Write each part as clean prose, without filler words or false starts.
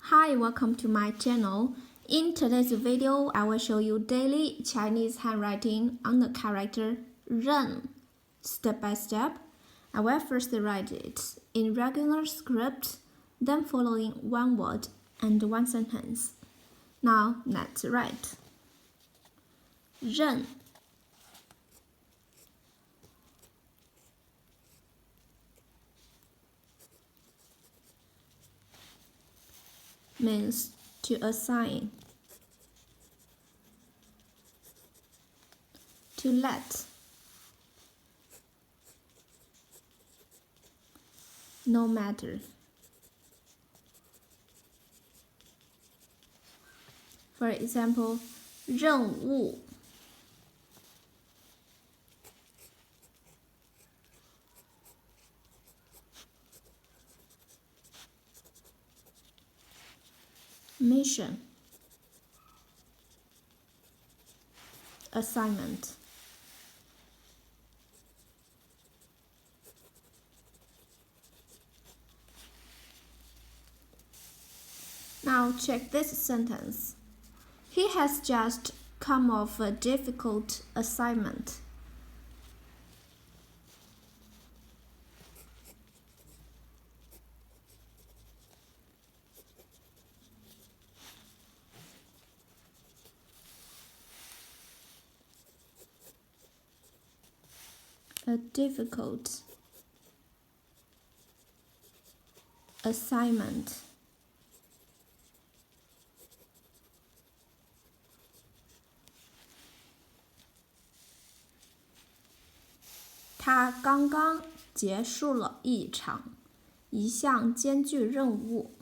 Hi, welcome to my channel. In today's video, I will show you daily Chinese handwriting on the character 认. Step by step, I will first write it in regular script, then following one word and one sentence. Now, let's write. 认 means to assign, to let, no matter. For example, 任务 mission, assignment. Now check this sentence. He has just come off a difficult assignment. A difficult assignment.他刚刚结束了一项艰巨任务。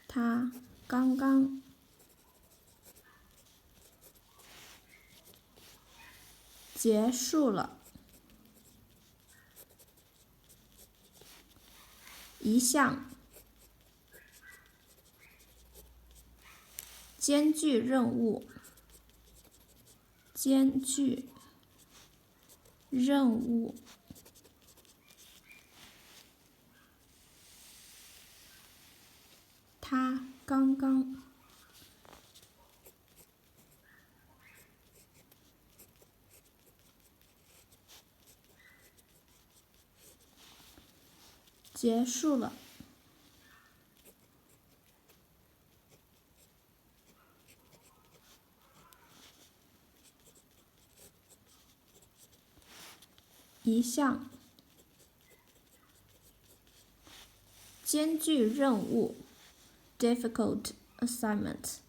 他刚刚结束了一项艰巨任务。艰巨任务。他刚刚结束了一项艰巨任务 difficult assignment.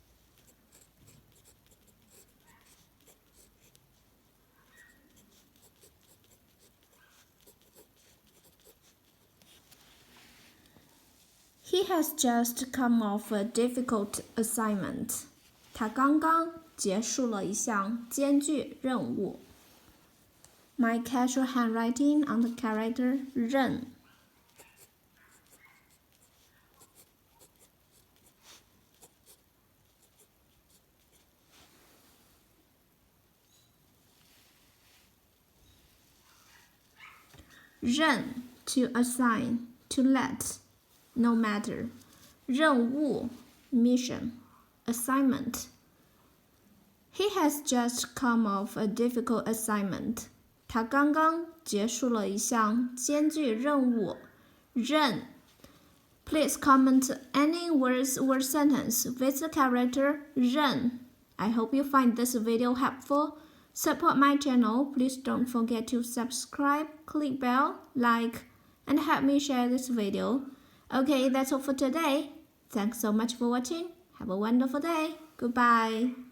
He has just come off a difficult assignment. 他刚刚结束了一项艰巨任务。My casual handwriting on the character 认。认 to assign, to let, no matter. 任务 mission, assignment. He has just come off a difficult assignment. 他刚刚结束了一项艰巨任务。认 Please comment any words or sentence with the character 认. I hope you find this video helpful. Support my channel. Please don't forget to subscribe, click bell, like, and help me share this video. Okay, that's all for today. Thanks so much for watching. Have a wonderful day. Goodbye.